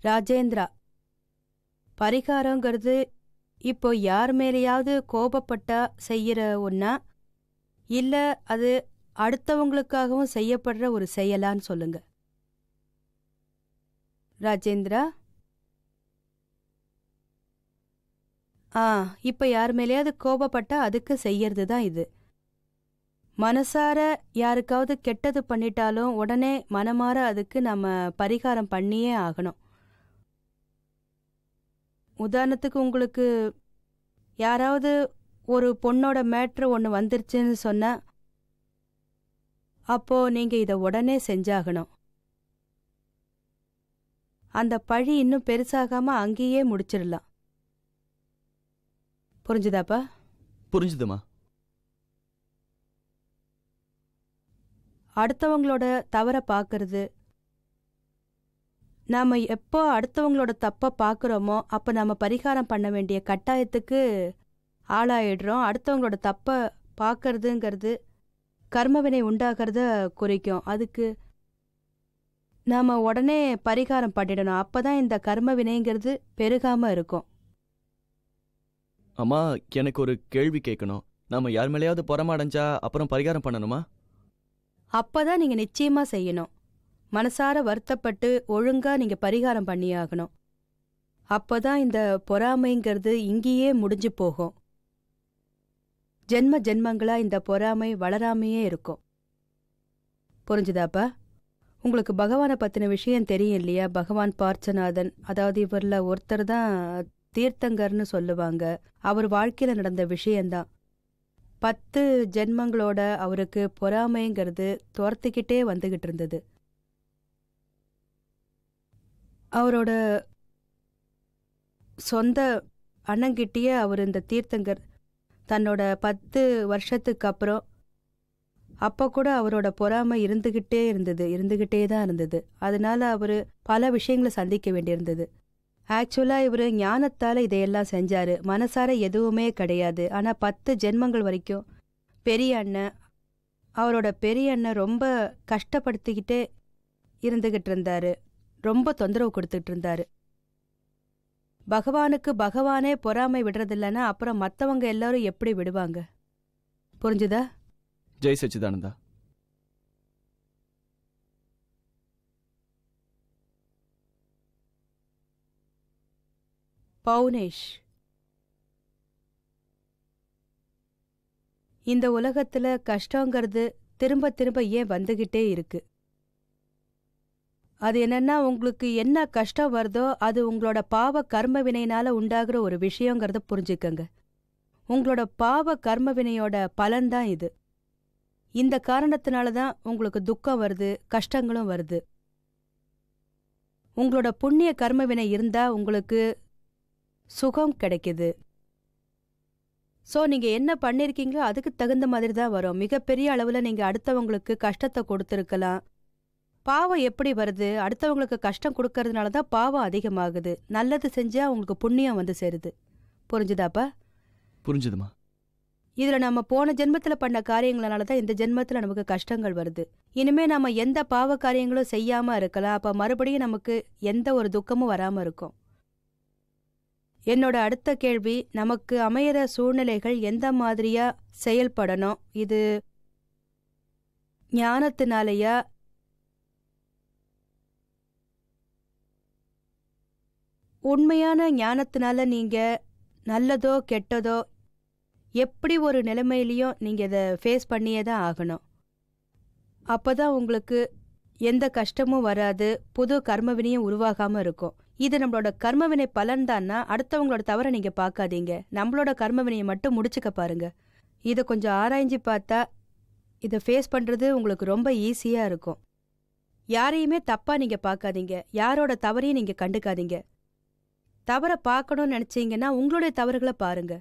ராஜேந்திரா, பரிகாரங்கிறது இப்போ யார் மேலேயாவது கோபப்பட்டா செய்யற ஒண்ணா, இல்ல அது அடுத்தவங்களுக்காகவும் செய்யப்படுற ஒரு செயலான்னு சொல்லுங்க. ராஜேந்திரா, ஆ இப்ப யார் மேலேயாவது கோபப்பட்டா அதுக்கு செய்யறது தான் இது. மனசார யாருக்காவது கெட்டது பண்ணிட்டாலும் உடனே மனமார அதுக்கு நம்ம பரிகாரம் பண்ணியே ஆகணும். உதாரணத்துக்கு உங்களுக்கு யாராவது ஒரு பொண்ணோட மேட்ரு ஒன்று வந்துருச்சுன்னு சொன்னா, அப்போ நீங்க இதை உடனே செஞ்சாகணும். அந்த பழி இன்னும் பெருசாகாம அங்கேயே முடிச்சிடலாம். புரிஞ்சுதாப்பா? புரிஞ்சுதுமா. அடுத்தவங்களோட தவற பார்க்கறது, நாம எப்போ அடுத்தவங்களோட தப்ப பார்க்குறோமோ அப்போ நம்ம பரிகாரம் பண்ண வேண்டிய கட்டாயத்துக்கு ஆளாயிடுறோம். அடுத்தவங்களோட தப்ப பார்க்கறதுங்கிறது கர்மவினை உண்டாகிறத குறிக்கும். அதுக்கு நாம உடனே பரிகாரம் பண்ணிடணும். அப்பதான் இந்த கர்மவினைங்கிறது பெருகாம இருக்கும். அம்மா, எனக்கு ஒரு கேள்வி கேட்கணும். நாம யார் மேலேயாவது பொறாமடைஞ்சா அப்புறம் பரிகாரம் பண்ணணுமா? அப்பதான் நீங்க நிச்சயமா செய்யணும். மனசார வருத்தப்பட்டு ஒழுங்கா நீங்க பரிகாரம் பண்ணியாகணும். அப்பதான் இந்த பொறாமைங்கிறது இங்கேயே முடிஞ்சு போகும். ஜென்ம ஜென்மங்களா இந்த பொறாமை வளராமையே இருக்கும். புரிஞ்சுதாப்பா? உங்களுக்கு பகவானை பத்தின விஷயம் தெரியும் இல்லையா? பகவான் பார்ச்சநாதன், அதாவது இவர்ல ஒருத்தர் தான் தீர்த்தங்கர்னு சொல்லுவாங்க. அவர் வாழ்க்கையில நடந்த விஷயம்தான். 10 ஜென்மங்களோட அவருக்கு பொறாமைங்கிறது துரத்திக்கிட்டே வந்துகிட்டு இருந்தது. அவரோட சொந்த அண்ணங்கிட்டேயே அவர் இந்த தீர்த்தங்கர் தன்னோட 10 வருஷத்துக்கு அப்புறம் அப்போ கூட அவரோட பொறாமை இருந்துகிட்டே தான் இருந்தது. அதனால அவர் பல விஷயங்களை சந்திக்க வேண்டியிருந்தது. ஆக்சுவலாக இவர் ஞானத்தால் இதையெல்லாம் செஞ்சாரு. மனசார எதுவுமே கிடையாது. ஆனால் 10 ஜென்மங்கள் வரைக்கும் பெரிய அண்ணன், அவரோட பெரிய அண்ணன் ரொம்ப கஷ்டப்படுத்திக்கிட்டே இருந்துகிட்டு இருந்தாரு. ரொம்ப தொந்தரவு கொடுத்துட்டு இருந்தாரு. பகவானுக்கு பகவானே பொறாமை விடுறதில்லைன்னா அப்புறம் மற்றவங்க எல்லாரும் எப்படி விடுவாங்க? புரிஞ்சுதா? ஜெய் சச்சிதானந்தா. பவுனேஷ், இந்த உலகத்துல கஷ்டங்கிறது திரும்ப திரும்ப ஏன் வந்துகிட்டே இருக்கு? அது என்னன்னா, உங்களுக்கு என்ன கஷ்டம் வருதோ அது உங்களோட பாவ கர்ம வினையினால உண்டாகிற ஒரு விஷயங்கிறத புரிஞ்சுக்கங்க. உங்களோட பாவ கர்ம வினையோட பலன்தான் இது. இந்த காரணத்தினால தான் உங்களுக்கு துக்கம் வருது, கஷ்டங்களும் வருது. உங்களோட புண்ணிய கர்ம வினை இருந்தா உங்களுக்கு சுகம் கிடைக்குது. ஸோ நீங்க என்ன பண்ணிருக்கீங்களோ அதுக்கு தகுந்த மாதிரி தான் வரும். மிகப்பெரிய அளவில் நீங்க அடுத்தவங்களுக்கு கஷ்டத்தை கொடுத்துருக்கலாம். பாவம் எப்படி வருது? அடுத்தவங்களுக்கு கஷ்டம் கொடுக்கறதுனால தான் பாவம் அதிகமாகுது. நல்லது செஞ்சா உங்களுக்கு புண்ணியம் வந்து சேருது. புரிஞ்சுதாப்பா? புரிஞ்சுதுமா. இதுல நம்ம போன ஜென்மத்துல பண்ண காரியங்களால தான் இந்த ஜென்மத்துல நமக்கு கஷ்டங்கள் வருது. இனிமே நம்ம எந்த பாவ காரியங்களும் செய்யாம இருக்கலாம். அப்ப மறுபடியும் நமக்கு எந்த ஒரு துக்கமும் வராம இருக்கும். என்னோட அடுத்த கேள்வி, நமக்கு அமையிற சூழ்நிலைகள் எந்த மாதிரியா செயல்படணும்? இது ஞானத்தினாலயா, உண்மையான ஞானத்தினால நீங்க நல்லதோ கெட்டதோ எப்படி ஒரு நிலைமையிலையும் நீங்க இதை ஃபேஸ் பண்ணியே தான் ஆகணும். அப்பதான் உங்களுக்கு எந்த கஷ்டமும் வராது, புது கர்மவினையும் உருவாகாம இருக்கும். இது நம்மளோட கர்மவினை பலன் தான்னா அடுத்தவங்களோட தவற நீங்க பார்க்காதீங்க. நம்மளோட கர்மவினையை மட்டும் முடிச்சுக்க பாருங்க. இதை கொஞ்சம் ஆராய்ஞ்சு பார்த்தா இதை ஃபேஸ் பண்றது உங்களுக்கு ரொம்ப ஈஸியா இருக்கும். யாரையுமே தப்பா நீங்க பார்க்காதீங்க. யாரோட தவறையும் நீங்க கண்டுக்காதீங்க. தவற பார்க்கணும்னு நினைச்சீங்கன்னா உங்களுடைய தவறுகளை பாருங்க.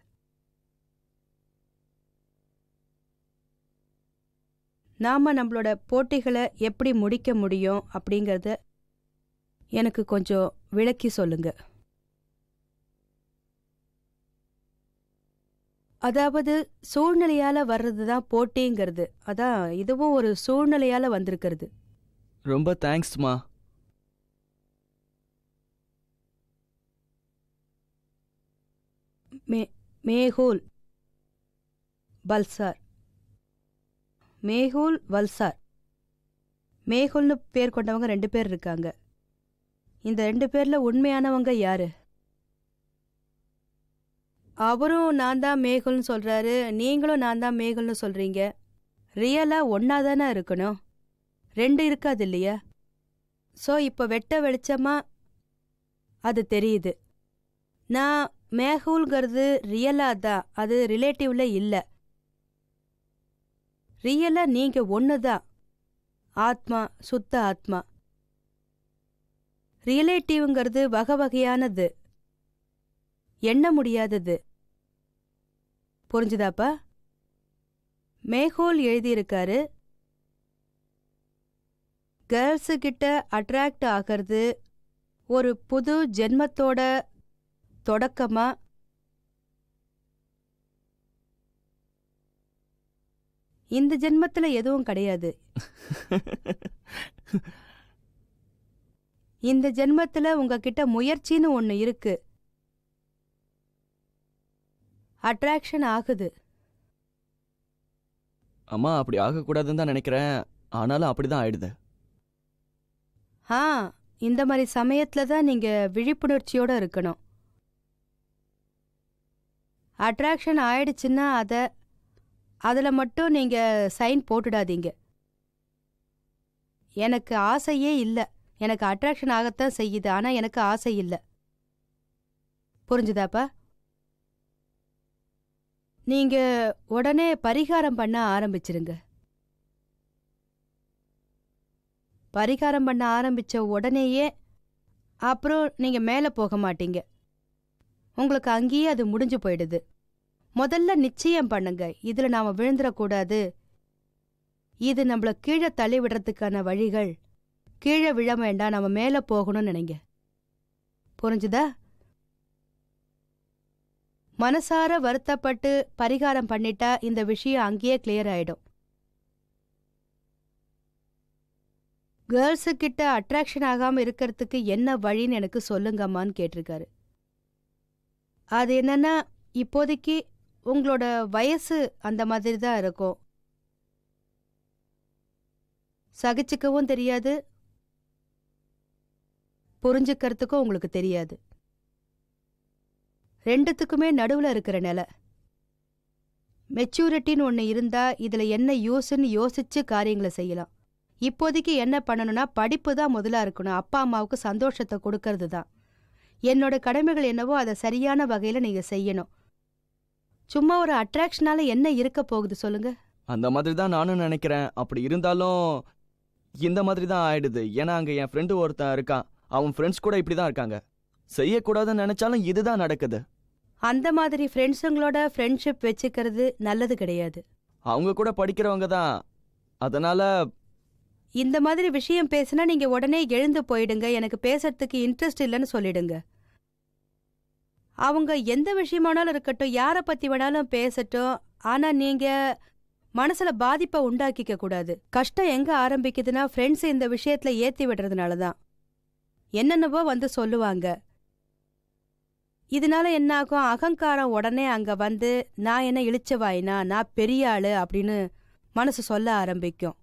நாம நம்மளோட போட்டிகளை எப்படி முடிக்க முடியும் அப்படிங்கறத எனக்கு கொஞ்சம் விளக்கி சொல்லுங்க. அதாவது சூழ்நிலையால வர்றதுதான் போட்டிங்கிறது. அதான் இதுவும் ஒரு சூழ்நிலையால வந்திருக்கிறது. ரொம்ப தேங்க்ஸ்மா. மே மேஹூல் பல்சார். மேஹூல் வல்சார். மேஹூல்னு பேர் கொண்டவங்க 2 பேர் இருக்காங்க. இந்த 2 பேர்ல உண்மையானவங்க யாரு? அவரும் நான் தான் மேகுல்னு சொல்றாரு, நீங்களும் நான் தான் மேகுல்னு சொல்றீங்க. ரியலா ஒன்னா தானே இருக்கணும், 2 இருக்காது இல்லையா? ஸோ இப்போ வெட்ட வெளிச்சமா அது தெரியுது. நான் மேகுல்ங்கிறது ரியலா தான், அது ரிலேட்டிவ்ல இல்லை. ரியலா நீங்க ஒன்று தான், ஆத்மா, சுத்த ஆத்மா. ரிலேட்டிவ்ங்கிறது வகை வகையானது, எண்ண முடியாதது. புரிஞ்சுதாப்பா? மேஹோல் எழுதியிருக்காரு, கேர்ள்ஸு கிட்ட அட்ராக்ட் ஆகிறது ஒரு புது ஜென்மத்தோட தொடக்கமா, இந்த ஜென்மத்துல எதுவும் கிடையாது. இந்த ஜென்மத்துல உங்ககிட்ட முயற்சின்னு ஒன்று இருக்கு, அட்ராக்ஷன் ஆகுது. அம்மா அப்படி ஆகக்கூடாதுன்னு தான் நினைக்கிறேன், ஆனாலும் அப்படிதான் ஆயிடுது. ஆ, இந்த மாதிரி சமயத்துல தான் நீங்க விழிப்புணர்ச்சியோட இருக்கணும். அட்ராக்ஷன் ஆயிடுச்சுன்னா அதில் மட்டும் நீங்க சைன் போட்டுடாதீங்க. எனக்கு ஆசையே இல்லை, எனக்கு அட்ராக்ஷன் ஆகத்தான் செய்யுது, ஆனா எனக்கு ஆசை இல்லை. புரிஞ்சுதாப்பா? நீங்க உடனே பரிகாரம் பண்ண ஆரம்பிச்சிருங்க. பரிகாரம் பண்ண ஆரம்பிச்ச உடனேயே அப்புறம் நீங்க மேல போக மாட்டீங்க, உங்களுக்கு அங்கேயே அது முடிஞ்சு போயிடுது. முதல்ல நிச்சயம் பண்ணுங்க, இதுல நாம விழுந்துடக்கூடாது, இது நம்மள கீழே தள்ளி விடுறதுக்கான வழிகள், கீழே விழ வேண்டாம், நம்ம மேல போகணும்னு நினைங்க. புரிஞ்சுதா? மனசார வருத்தப்பட்டு பரிகாரம் பண்ணிட்டா இந்த விஷயம் அங்கேயே கிளியர் ஆயிடும். கேர்ள்ஸு கிட்ட அட்ராக்ஷன் ஆகாம இருக்கிறதுக்கு என்ன வழின்னு எனக்கு சொல்லுங்கம்மான்னு கேட்டிருக்காரு. அது என்னன்னா, இப்போதைக்கு உங்களோட வயசு அந்த மாதிரி தான் இருக்கும், சகிச்சுக்கவும் தெரியாது, புரிஞ்சுக்கிறதுக்கும் உங்களுக்கு தெரியாது. 2த்துக்குமே நடுவில் இருக்கிற நிலை. மெச்சூரிட்டின்னு ஒன்று இருந்தா இதுல என்ன யூஸ்ன்னு யோசிச்சு காரியங்களை செய்யலாம். இப்போதைக்கு என்ன பண்ணணும்னா, படிப்பு தான் முதலா இருக்கணும், அப்பா அம்மாவுக்கு சந்தோஷத்தை கொடுக்கறது தான். என்னோட கடமைகள் என்னவோ அதை சரியான வகையில நீங்க செய்யணும். சும்மா ஒரு அட்ராக்ஷனால என்ன இருக்க போகுது சொல்லுங்க? அந்த மாதிரி தான் நானும் நினைக்கிறேன். அப்படி இருந்தாலும் இந்த மாதிரி தான் ஆயிடுது. ஏன்னா அங்க என் ஃப்ரெண்டு ஒருத்தன் இருக்கான், அவன் ஃப்ரெண்ட்ஸ் கூட இப்படி தான் இருக்காங்க. செய்யக்கூடாதுன்னு நினைச்சாலும் இதுதான் நடக்குது. அந்த மாதிரி ஃப்ரெண்ட்ஸுங்களோட ஃப்ரெண்ட்ஷிப் வச்சுக்கிறது நல்லது கிடையாது. அவங்க கூட படிக்கிறவங்க தான், அதனால இந்த மாதிரி விஷயம் பேசினா நீங்க உடனே எழுந்து போயிடுங்க, எனக்கு பேசுறதுக்கு இன்ட்ரெஸ்ட் இல்லைன்னு சொல்லிடுங்க. அவங்க எந்த விஷயமானாலும் இருக்கட்டும், யாரை பத்தி வேணாலும் பேசட்டும், ஆனா நீங்க மனசுல பாதிப்பை உண்டாக்கிக்க கூடாது. கஷ்டம் எங்க ஆரம்பிக்குதுன்னா, ஃப்ரெண்ட்ஸ் இந்த விஷயத்துல ஏத்தி விடுறதுனால தான். என்னென்னவோ வந்து சொல்லுவாங்க, இதனால என்ன ஆகும், அகங்காரம் உடனே அங்க வந்து நான் என்ன இழிச்சவாயினா, நான் பெரிய ஆளு அப்படின்னு மனசு சொல்ல ஆரம்பிக்கும்.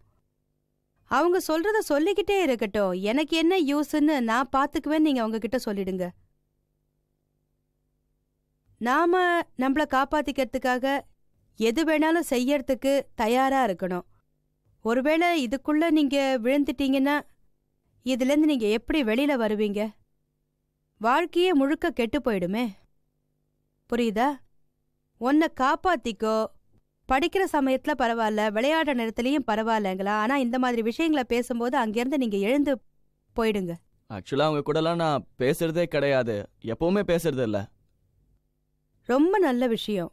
அவங்க சொல்றத சொல்லிக்கிட்டே இருக்கட்டும், எனக்கு என்ன யூஸ்ன்னு நான் பாத்துக்குவேன்னு நீங்க அவங்க கிட்ட சொல்லிடுங்க. நாம நம்மள காப்பாத்திக்கிறதுக்காக எது வேணாலும் செய்யறதுக்கு தயாரா இருக்கணும். ஒருவேளை இதுக்குள்ள நீங்க விழுந்துட்டீங்கன்னா இதுலேருந்து நீங்க எப்படி வெளியில வருவீங்க? வாழ்க்கையே முழுக்க கெட்டு போயிடுமே. புரியுதா? உன்னை காப்பாத்திக்கோ, படிக்கிற சமயத்துல பரவாயில்ல, விளையாடுற நேரத்துலயும் பரவாயில்லங்களா, ஆனா இந்த மாதிரி விஷயங்களை பேசும்போது அங்கிருந்து நீங்க எழுந்து போயிடுங்க. ஆக்சுவலா அவங்க கூடலாம் நான் பேசுறதே கிடையாது, எப்பவுமே பேசுறது இல்ல. ரொம்ப நல்ல விஷயம்,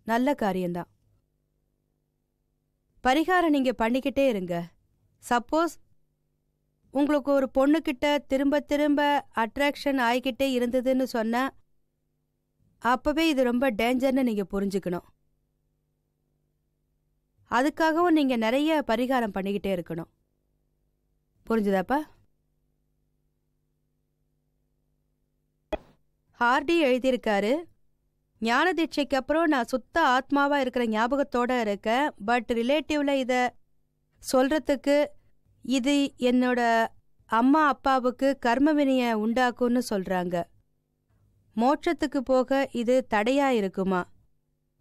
நல்ல காரியம்தான். பரிகாரம் நீங்க பண்ணிக்கிட்டே இருங்க. சப்போஸ் உங்களுக்கு ஒரு பொண்ணுகிட்ட திரும்ப திரும்ப அட்ராக்ஷன் ஆகிக்கிட்டே இருந்ததுன்னு சொன்னா அப்பவே இது ரொம்ப டேஞ்சர்னு நீங்க புரிஞ்சுக்கணும். அதுக்காகவும் நீங்க நிறைய பரிகாரம் பண்ணிக்கிட்டே இருக்கணும். புரிஞ்சுதாப்பா? ஹார்டி எழுதியிருக்காரு, ஞான தீட்சைக்கு அப்புறம் நான் சுத்த ஆத்மாவா இருக்கிற ஞாபகத்தோட இருக்கேன். பட் ரிலேட்டிவ்ல இத சொல்றதுக்கு இது என்னோட அம்மா அப்பாவுக்கு கர்ம வினைய உண்டாக்கும்னு சொல்றாங்க. மோட்சத்துக்கு போக இது தடையா இருக்குமா?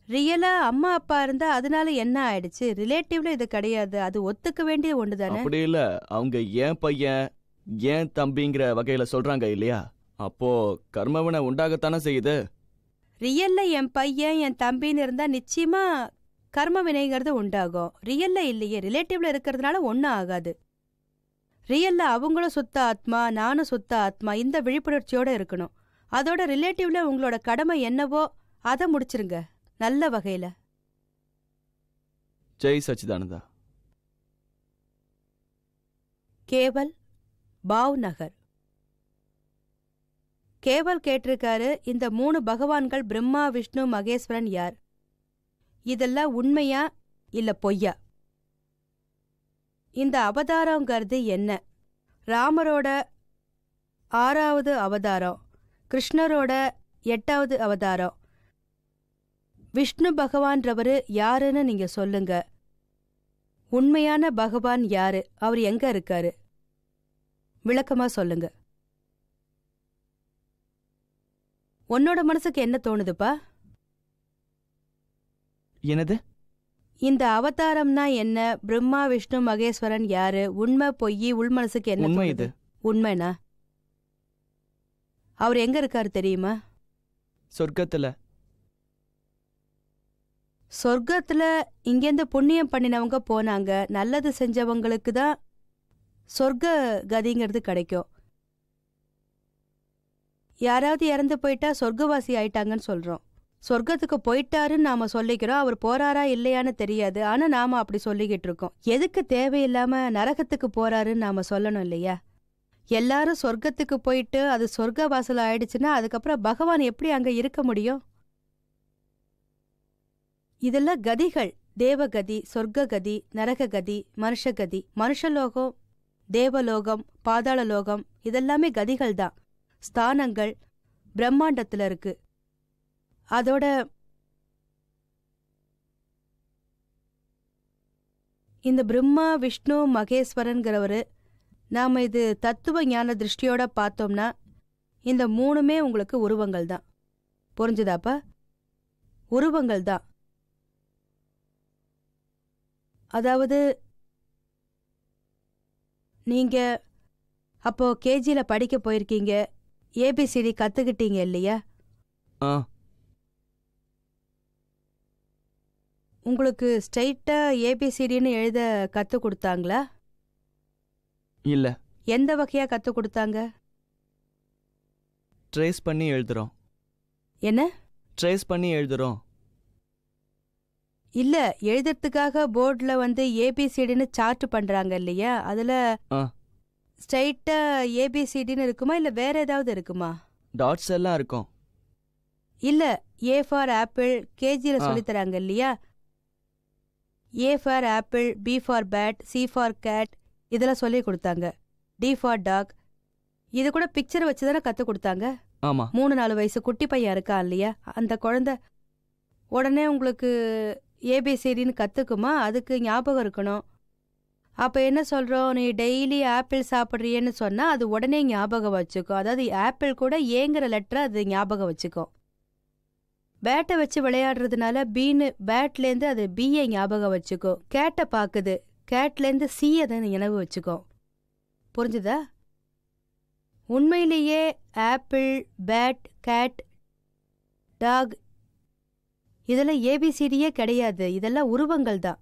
ரியலா அம்மா அப்பா இருந்தா அதனால என்ன ஆயிடுச்சு? ரிலேட்டிவ்ல இது கிடையாது. அது ஒத்துக்க வேண்டிய ஒண்ணுதானே? அப்படி இல்ல, அவங்க ஏன் பையன் ஏன் தம்பிங்கிற வகையில சொல்றாங்க இல்லையா? அப்போ கர்மவினை உண்டாகத்தானே செய்யுது. ரியல்ல என் பையன் என் தம்பின்னு இருந்தா நிச்சயமா கர்ம வினைங்கிறது உண்டாகும். ரியல்ல இல்லையே, ரிலேட்டிவ்ல இருக்கிறதுனால ஒன்றும் ஆகாது. ரியல்ல அவங்களும் சுத்த ஆத்மா, நானும் சுத்த ஆத்மா, இந்த விழிப்புணர்ச்சியோட இருக்கணும். அதோட ரிலேட்டிவ்ல உங்களோட கடமை என்னவோ அதை முடிச்சிருங்க நல்ல வகையில. ஜெய் சச்சிதானந்தா. கேவல், பாவ் நகர். கேவல் கேட்டிருக்காரு, இந்த 3 பகவான்கள் பிரம்மா விஷ்ணு மகேஸ்வரன் யார்? இதெல்லாம் உண்மையா இல்ல பொய்யா? இந்த அவதாரங்கிறது என்ன? ராமரோட 6வது அவதாரம், கிருஷ்ணரோட 8வது அவதாரம். விஷ்ணு பகவான்றவரு யாருன்னு நீங்க சொல்லுங்க. உண்மையான பகவான் யாரு? அவர் எங்க இருக்காரு? விளக்கமா சொல்லுங்க. உன்னோட மனசுக்கு என்ன தோணுதுப்பா? என்னது? இந்த அவதாரம்னா என்ன? பிரம்மா விஷ்ணு மகேஸ்வரன் யாரு? உண்மை பொய் உள் மனசுக்கு என்ன உண்மை தோணுது? இது. உண்மைனா அவர் எங்க இருக்காரு தெரியுமா? சொர்க்கத்துல. சொர்க்கத்துல இங்கேருந்து புண்ணியம் பண்ணினவங்க போனாங்க, நல்லது செஞ்சவங்களுக்கு தான் சொர்க்க கதிங்கிறது கிடைக்கும். யாராவது இறந்து போயிட்டா சொர்க்கவாசி ஆயிட்டாங்கன்னு சொல்றோம். சொர்க்கத்துக்கு போயிட்டாருன்னு நாம சொல்லிக்கிறோம், அவர் போறாரா இல்லையான்னு தெரியாது. ஆனா நாம அப்படி சொல்லிக்கிட்டு இருக்கோம். எதுக்கு தேவையில்லாம நரகத்துக்கு போறாருன்னு நாம சொல்லணும் இல்லையா? எல்லாரும் சொர்க்கத்துக்கு போயிட்டு அது சொர்க்க வாசல் ஆயிடுச்சுன்னா அதுக்கப்புறம் பகவான் எப்படி அங்க இருக்க முடியும்? இதெல்லாம் கதிகள். தேவகதி, சொர்க்ககதி, நரககதி, மனுஷகதி. மனுஷலோகம், தேவலோகம், பாதாள லோகம் இதெல்லாமே கதிகள் தான், ஸ்தானங்கள் பிரம்மாண்டத்துல இருக்கு. அதோட இந்த பிரம்மா விஷ்ணு மகேஸ்வரன்கிறவரு, நாம இது தத்துவ ஞான திருஷ்டியோட பார்த்தோம்னா இந்த 3மே உங்களுக்கு உருவங்கள் தான். புரிஞ்சுதாப்பா? உருவங்கள் தான். அதாவது நீங்க அப்போ கேஜில படிக்க போயிருக்கீங்க, ஏபிசிடி கத்துக்கிட்டீங்க இல்லையா? ஆ. உங்களுக்கு ஸ்ட்ரைட்டா ஏபிசிடின்னு எழுத கத்து கொடுத்தாங்களா? இல்ல, எந்த வகையா கத்து கொடுத்தாங்க? ட்ரேஸ் பண்ணி எழுதுறோம். என்ன? ட்ரேஸ் பண்ணி எழுதுறோம். இல்ல, எழுதுறதுக்காக போர்டில் ஏபிசிடின்னு சார்ட் பண்றாங்க இல்லையா? அதுல ஆ. ஸ்ட்ரைட்டா ஏபிசிடின்னு இருக்குமா இல்ல வேற ஏதாவது இருக்குமா? டாட்ஸ் எல்லாம் இருக்கும். இல்ல, ஏ ஃபார் ஆப்பிள் கேஜில ஆ. சொல்லித்தராங்க இல்லையா? A for apple, B for bat, C for cat இதெல்லாம் சொல்லி கொடுத்தாங்க. D for dog. இது கூட பிக்சர் வச்சு தானே கத்து கொடுத்தாங்க. ஆமா. 3-4 வயசு குட்டி பையன் இருக்கான் இல்லையா? அந்த குழந்தை உடனே உங்களுக்கு ஏபிசிடின்னு கத்துக்குமா? அதுக்கு ஞாபகம் இருக்கணும். அப்ப என்ன சொல்றோம்? நீ டெய்லி ஆப்பிள் சாப்பிட்றியன்னு சொன்னா அது உடனே ஞாபகம் வச்சுக்கும். அதாவது ஆப்பிள் கூட ஏங்கிற லெட்டரை அது ஞாபகம் வச்சுக்கும். பேட்டை வச்சு விளையாடுறதுனால பீன்னு பேட்லேருந்து அது பியை ஞாபகம் வச்சுக்கும். கேட்டை பார்க்குது, கேட்லேருந்து சீயை தான் நினைவு வச்சுக்கும். புரிஞ்சுதா? உண்மையிலேயே ஆப்பிள், பேட், கேட், டாக் இதெல்லாம் ஏபிசிடியே கிடையாது. இதெல்லாம் உருவங்கள் தான்.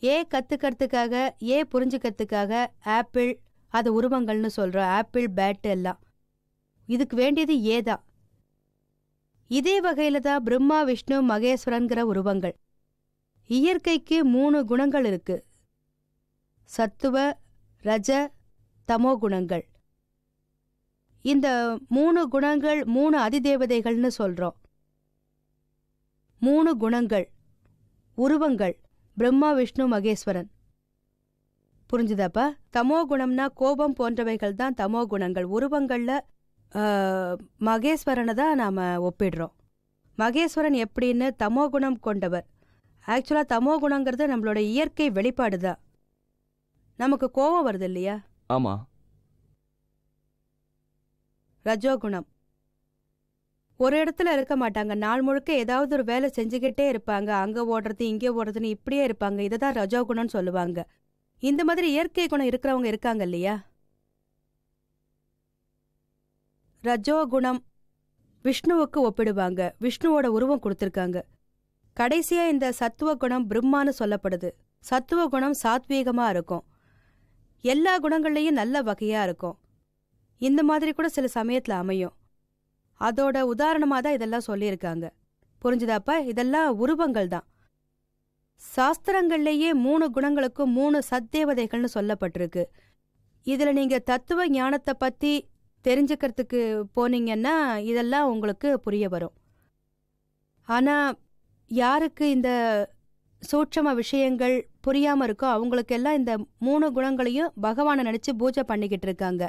ஏ கத்துக்கிறதுக்காக, ஏ புரிஞ்சுக்கிறதுக்காக ஆப்பிள் அது உருவங்கள்னு சொல்றோம். ஆப்பிள், பேட் எல்லாம் இதுக்கு வேண்டியது ஏ தான். இதே வகையில தான் பிரம்மா விஷ்ணு மகேஸ்வரன்கிற உருவங்கள். இயற்கைக்கு 3 குணங்கள் இருக்கு. சத்துவ, ரஜ, தமோ குணங்கள். இந்த 3 குணங்கள் 3 அதிதேவதைகள்னு சொல்றோம். 3 குணங்கள் உருவங்கள் பிரம்மா விஷ்ணு மகேஸ்வரன். புரிஞ்சுதாப்பா? தமோ குணம்னா கோபம் போன்றவைகள் தான் தமோ குணங்கள். உருவங்கள்ல மகேஸ்வரனை தான் நாம் ஒப்பிடுறோம். மகேஸ்வரன் எப்படின்னு தமோ குணம் கொண்டவர். ஆக்சுவலாக தமோ குணங்கிறது நம்மளோட இயற்கை வெளிப்பாடு தான். நமக்கு கோபம் வருது இல்லையா, ஆமா. ரஜோகுணம். ஒரு இடத்துல இருக்க மாட்டாங்க, நாள் முழுக்க ஏதாவது ஒரு வேலை செஞ்சுக்கிட்டே இருப்பாங்க, அங்கே ஓடுறது இங்கே ஓடுறதுன்னு இப்படியே இருப்பாங்க. இதை தான் ரஜோகுணம்னு சொல்லுவாங்க. இந்த மாதிரி இயற்கை குணம் இருக்கிறவங்க இருக்காங்க இல்லையா. ரஜோகுணம் விஷ்ணுவுக்கு ஒப்பிடுவாங்க, விஷ்ணுவோட உருவம் கொடுத்துருக்காங்க. கடைசியா இந்த சத்துவ குணம் பிரம்மான்னு சொல்லப்படுது. சத்துவ குணம் சாத்வீகமா இருக்கும், எல்லா குணங்கள்லையும் நல்ல வகையா இருக்கும். இந்த மாதிரி கூட சில சமயத்துல அமையும். அதோட உதாரணமா தான் இதெல்லாம் சொல்லியிருக்காங்க. புரிஞ்சுதாப்பா? இதெல்லாம் உருவங்கள் தான். சாஸ்திரங்கள்லேயே 3 குணங்களுக்கும் 3 சத்தேவதைகள்னு சொல்லப்பட்டிருக்கு. இதுல நீங்க தத்துவ ஞானத்தை பத்தி தெரிஞ்சுக்கிறதுக்கு போனீங்கன்னா இதெல்லாம் உங்களுக்கு புரிய வரும். ஆனா யாருக்கு இந்த சூட்சம விஷயங்கள் புரியாம இருக்கோ அவங்களுக்கெல்லாம் இந்த 3 குணங்களையும் பகவானை நினைச்சு பூஜை பண்ணிக்கிட்டு இருக்காங்க.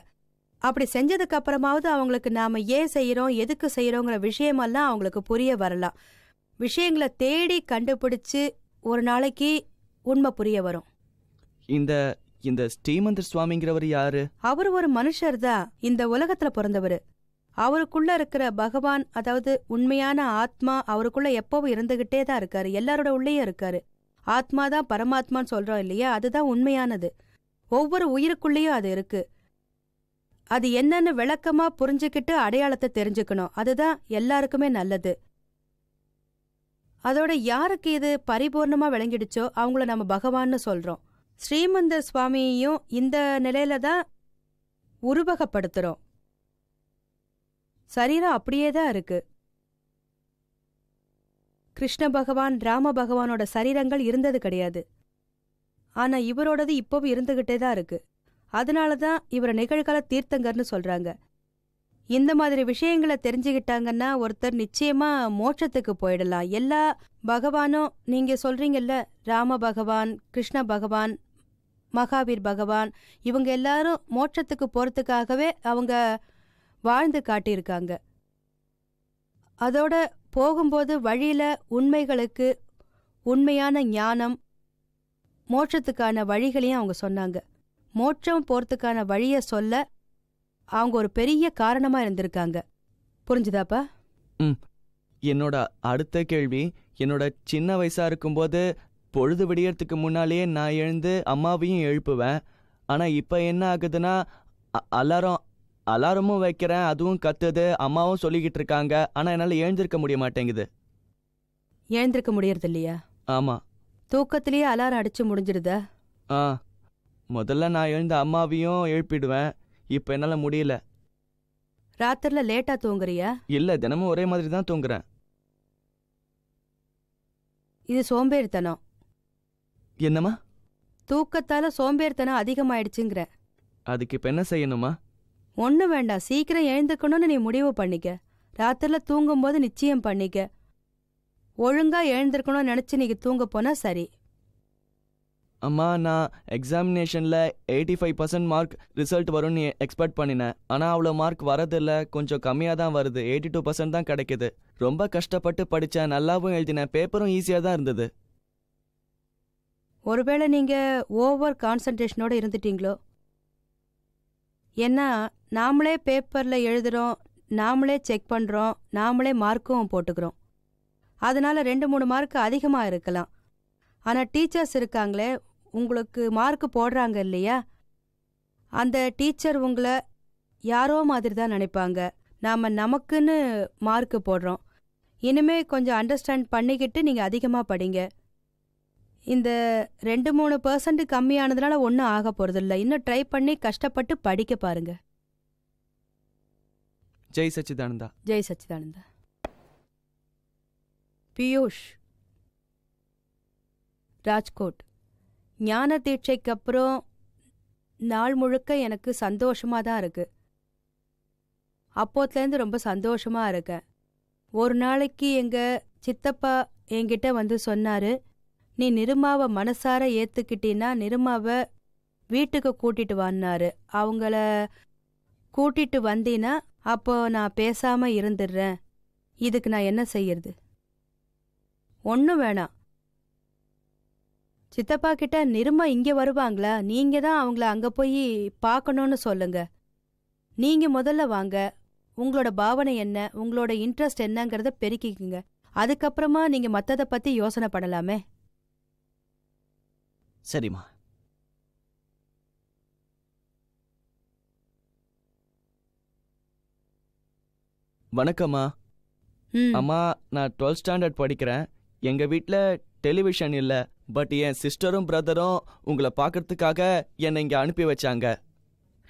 அப்படி செஞ்சதுக்கு அப்புறமாவது அவங்களுக்கு நாம ஏன் செய்யறோம், எதுக்கு செய்யறோங்கிற விஷயமெல்லாம் அவங்களுக்கு புரிய வரலாம். விஷயங்களை தேடி கண்டுபிடிச்சு ஒரு நாளைக்கு உண்மை புரிய வரும். இந்த இந்த ஸ்ரீமந்தர் சுவாமிங்கிறவர் யாரு? அவர் ஒரு மனுஷர் தான், இந்த உலகத்துல பிறந்தவர். அவருக்குள்ள இருக்கிற பகவான், அதாவது உண்மையான ஆத்மா அவருக்குள்ள எப்பவும் இருந்துகிட்டே தான் இருக்காரு, எல்லாரோட உள்ளேயும் இருக்காரு. ஆத்மா தான் பரமாத்மான்னு சொல்றோம் இல்லையா, அதுதான் உண்மையானது. ஒவ்வொரு உயிருக்குள்ளேயும் அது இருக்கு. அது என்னன்னு விளக்கமா புரிஞ்சுக்கிட்டு அடையாளத்தை தெரிஞ்சுக்கணும், அதுதான் எல்லாருக்குமே நல்லது. அதோட யாருக்கு இது பரிபூர்ணமா விளங்கிடுச்சோ அவங்கள நம்ம பகவான்னு சொல்றோம். ஸ்ரீமந்தர் சுவாமியையும் இந்த நிலையில தான் உருவகப்படுத்துறோம். சரீரம் அப்படியே தான் இருக்கு. கிருஷ்ண பகவான் ராம பகவானோட சரீரங்கள் இருந்தது கிடையாது. ஆனா இவரோடது இப்பவும் இருந்துகிட்டே தான் இருக்கு. அதனாலதான் இவரை நிகழ்கால தீர்த்தங்கர்னு சொல்றாங்க. இந்த மாதிரி விஷயங்களை தெரிஞ்சுக்கிட்டாங்கன்னா ஒருத்தர் நிச்சயமா மோட்சத்துக்கு போயிடலாம். எல்லா பகவானும் நீங்க சொல்றீங்கல்ல, ராம பகவான், கிருஷ்ண பகவான், மகாவீர் பகவான், இவங்க எல்லாரும் மோட்சத்துக்கு போறதுக்காகவே அவங்க வாழ்ந்து காட்டியிருக்காங்க. அதோட போகும்போது வழியில உண்மைகளுக்கு உண்மையான ஞானம், மோட்சத்துக்கான வழிகளையும் அவங்க சொன்னாங்க. மோட்சம் போறதுக்கான வழிய சொல்ல அவங்க ஒரு பெரிய காரணமா இருந்திருக்காங்க. புரிஞ்சுதாப்பா? என்னோட அடுத்த கேள்வி, என்னோட சின்ன வயசா இருக்கும்போது பொழுது விடியறதுக்கு முன்னாலேயே நான் எழுந்து அம்மாவையும் எழுப்புவேன். ஆனா இப்ப என்ன ஆகுதுன்னா அலாரமும் வைக்கிறேன், அதுவும் கத்துது, அம்மாவும் சொல்லிக்கிட்டு இருக்காங்க. ஆனா என்னால எழுந்திருக்க முடிய மாட்டேங்குது. எழுந்திருக்க முடியறது இல்லையா? ஆமா. தூக்கத்திலேயே அலாரம் அடிச்சு முடிஞ்சிடுதா? முதல்ல நான் எழுந்த அம்மாவையும் எழுப்பிடுவேன், இப்ப என்னால முடியல. ராத்திரில லேட்டா தூங்குறியா? இல்ல, தினமும் ஒரே மாதிரி தான் தூங்குறேன். இது சோம்பேறித்தனம். என்னம்மா? தூக்கத்தால சோம்பேறித்தனம் அதிகமாயிடுச்சுங்கிற. அதுக்கு இப்ப என்ன செய்யணுமா? ஒண்ணு வேண்டாம், சீக்கிரம் எழுந்துக்கணும்னு நீ முடிவு பண்ணிக்க. ராத்திரில தூங்கும்போது நிச்சயம் பண்ணிக்க. ஒழுங்கா எழுந்திருக்கணும்னு நினைச்சு நீங்க தூங்க போனா சரி. அம்மா, நான் எக்ஸாமினேஷன்ல 85% மார்க் ரிசல்ட் வரும்னு எக்ஸ்பெக்ட் பண்ணினேன். ஆனா அவ்வளோ மார்க் வரதில்ல, கொஞ்சம் கம்மியாக தான் வருது. 82% தான் கிடைக்குது. ரொம்ப கஷ்டப்பட்டு படித்தேன், நல்லாவும் எழுதினேன், பேப்பரும் ஈஸியாக தான் இருந்தது. ஒருவேளை நீங்க ஓவர் கான்சன்ட்ரேஷனோட இருந்துட்டீங்களோ? ஏன்னா நாமளே பேப்பர்ல எழுதுறோம், நாமளே செக் பண்றோம், நாமளே மார்க்கும் போட்டுக்கிறோம். அதனால 2-3 மார்க் அதிகமாக இருக்கலாம். ஆனால் டீச்சர்ஸ் இருக்காங்களே, உங்களுக்கு மார்க் போடுறாங்க இல்லையா, அந்த டீச்சர் உங்களை யாரோ மாதிரி தான் நினைப்பாங்க. நாம் நமக்குன்னு மார்க் போடுறோம். இனிமே கொஞ்சம் அண்டர்ஸ்டாண்ட் பண்ணிக்கிட்டு நீங்கள் அதிகமாக படிங்க. இந்த 2-3% கம்மியானதுனால ஒன்றும் ஆக போகிறதில்ல. இன்னும் ட்ரை பண்ணி கஷ்டப்பட்டு படிக்க பாருங்க. ஜெய் சச்சிதானந்தா. ஜெய் சச்சிதானந்தா. பியூஷ், ராஜ்கோட். ஞான தீட்சைக்கு அப்புறம் நாள் முழுக்க எனக்கு சந்தோஷமாக தான் இருக்கு. அப்போத்துலேருந்து ரொம்ப சந்தோஷமாக இருக்கேன். ஒரு நாளைக்கு எங்கள் சித்தப்பா என்கிட்ட வந்து சொன்னார், நீ நிருமாவை மனசார ஏற்றுக்கிட்டீன்னா நிருமாவை வீட்டுக்கு கூட்டிட்டு வான்னாரு. அவங்கள கூட்டிட்டு வந்தீன்னா அப்போ நான் பேசாம இருந்துடுறேன். இதுக்கு நான் என்ன செய்யறது? ஒன்றும் வேணாம். சித்தப்பா கிட்ட நிருமா இங்க வருவாங்களா? நீங்க தான் அவங்கள அங்க போய் பார்க்கணும்னு சொல்லுங்க. நீங்க முதல்ல வாங்க. உங்களோட பாவனை என்ன, உங்களோட இன்ட்ரெஸ்ட் என்னங்கறத பெருக்கிக்குங்க. அதுக்கப்புறமா நீங்க மத்தத பத்தி யோசனை பண்ணலாமே. சரிம்மா. வணக்கம்மா. ம். அம்மா, நான் 12th ஸ்டாண்டர்ட் படிக்கிறேன். எங்க வீட்ல டெலிவிஷன் இல்ல. பட் என் சிஸ்டரும் பிரதரும் உங்களை பார்க்கறதுக்காக என்னை இங்க அனுப்பி வச்சாங்க.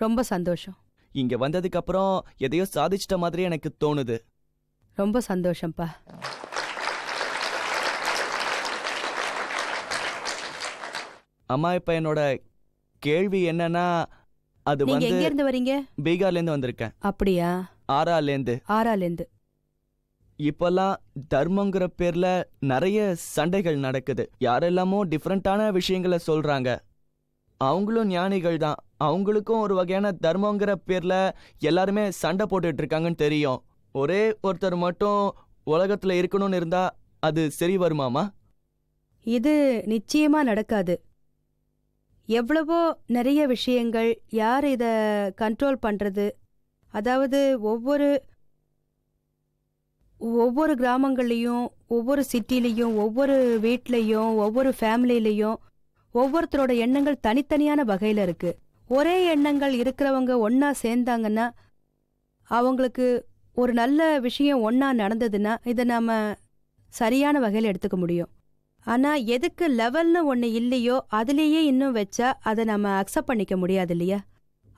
ரொம்ப சந்தோஷம். இங்க வந்ததுக்கு அப்புறம் எதையோ சாதிச்சிட்ட மாதிரி எனக்கு தோணுது. ரொம்ப சந்தோஷம்ப்பா. அம்மா, இப்ப என்னோட கேள்வி என்னன்னா, அது நீங்க வந்து எங்க இருந்து வரீங்க? பீகார்ல இருந்து வந்திருக்கேன். அப்படியா? ஆறாலேருந்து. ஆறாலேருந்து. இப்பெல்லாம் தர்மங்கிற பேர்ல நிறைய சண்டைகள் நடக்குது. யாரெல்லாமோ டிஃப்ரெண்டான விஷயங்களை சொல்றாங்க. அவங்களும் ஞானிகள் தான். அவங்களுக்கும் ஒரு வகையான தர்மங்கிற பேர்ல எல்லாருமே சண்டை போட்டுட்டு இருக்காங்கன்னு தெரியும். ஒரே ஒருத்தர் மட்டும் உலகத்துல இருக்கணும்னு இருந்தா அது சரி வருமாமா? இது நிச்சயமா நடக்காது. எவ்வளவோ நிறைய விஷயங்கள், யார் இத கண்ட்ரோல் பண்றது? அதாவது ஒவ்வொரு கிராமங்கள்லையும், ஒவ்வொரு சிட்டிலையும், ஒவ்வொரு வீட்லையும், ஒவ்வொரு ஃபேமிலிலையும் ஒவ்வொருத்தரோட எண்ணங்கள் தனித்தனியான வகையில இருக்கு. ஒரே எண்ணங்கள் இருக்கிறவங்க ஒன்னா சேர்ந்தாங்கன்னா, அவங்களுக்கு ஒரு நல்ல விஷயம் ஒன்னா நடந்ததுன்னா இதை நாம சரியான வகையில் எடுத்துக்க முடியும். ஆனா எதுக்கு லெவல்னு ஒன்று இல்லையோ அதுலேயே இன்னும் வச்சா அதை நம்ம அக்செப்ட் பண்ணிக்க முடியாது இல்லையா?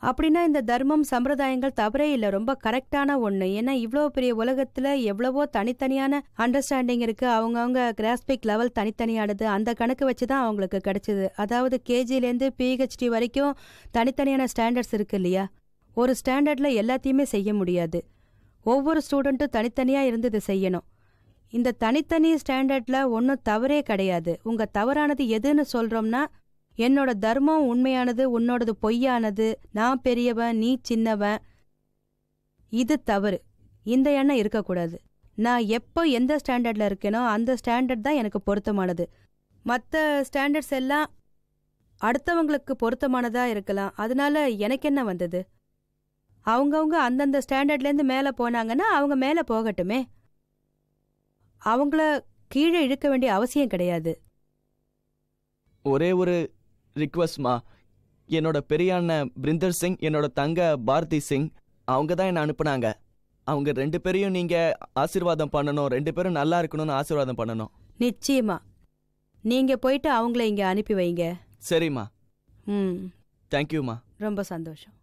அப்படின்னா இந்த தர்மம் சம்பிரதாயங்கள் தவறே இல்லை, ரொம்ப கரெக்டான ஒன்று. ஏன்னா இவ்வளோ பெரிய உலகத்தில் எவ்வளவோ தனித்தனியான அண்டர்ஸ்டாண்டிங் இருக்குது. அவங்கவுங்க கிராஸ்பிக் லெவல் தனித்தனியானது. அந்த கணக்கு வச்சு தான் அவங்களுக்கு கிடைச்சிது. அதாவது கேஜிலேருந்து பிஹெச்டி வரைக்கும் தனித்தனியான ஸ்டாண்டர்ட்ஸ் இருக்கு இல்லையா? ஒரு ஸ்டாண்டர்டில் எல்லாத்தையுமே செய்ய முடியாது. ஒவ்வொரு ஸ்டூடெண்ட்டும் தனித்தனியாக இருந்து இதை செய்யணும். இந்த தனித்தனி ஸ்டாண்டர்டில் ஒன்றும் தவறே கிடையாது. உங்கள் தவறானது எதுன்னு சொல்கிறோம்னா, என்னோட தர்மம் உண்மையானது, உன்னோடது பொய்யானது, நான் பெரியவன் நீ சின்னவன், இது தவறு. இந்த எண்ணம் இருக்கக்கூடாது. நான் எப்போ எந்த ஸ்டாண்டர்டில் இருக்கேனோ அந்த ஸ்டாண்டர்ட் தான் எனக்கு பொருத்தமானது. மற்ற ஸ்டாண்டர்ட்ஸ் எல்லாம் அடுத்தவங்களுக்கு பொருத்தமானதாக இருக்கலாம். அதனால எனக்கு என்ன வந்தது? அவங்கவுங்க அந்தந்த ஸ்டாண்டர்ட்லேருந்து மேலே போனாங்கன்னா அவங்க மேலே போகட்டுமே. அவங்கள கீழே இழுக்க வேண்டிய அவசியம் கிடையாது. ஒரே ஒரு ரிக்வஸ்ட்மா. என்னோட பெரிய அண்ணன் பிரிந்தர் சிங், என்னோட தங்க பாரதி சிங், அவங்க தான் என்னை அனுப்புனாங்க. அவங்க 2 பேரையும் நீங்க ஆசீர்வாதம் பண்ணணும். 2 பேரும் நல்லா இருக்கணும்னு ஆசீர்வாதம் பண்ணணும். நிச்சயமா. நீங்க போயிட்டு அவங்கள இங்க அனுப்பி வைங்க. சரிம்மா. ம். தேங்க்யூம்மா. ரொம்ப சந்தோஷம்.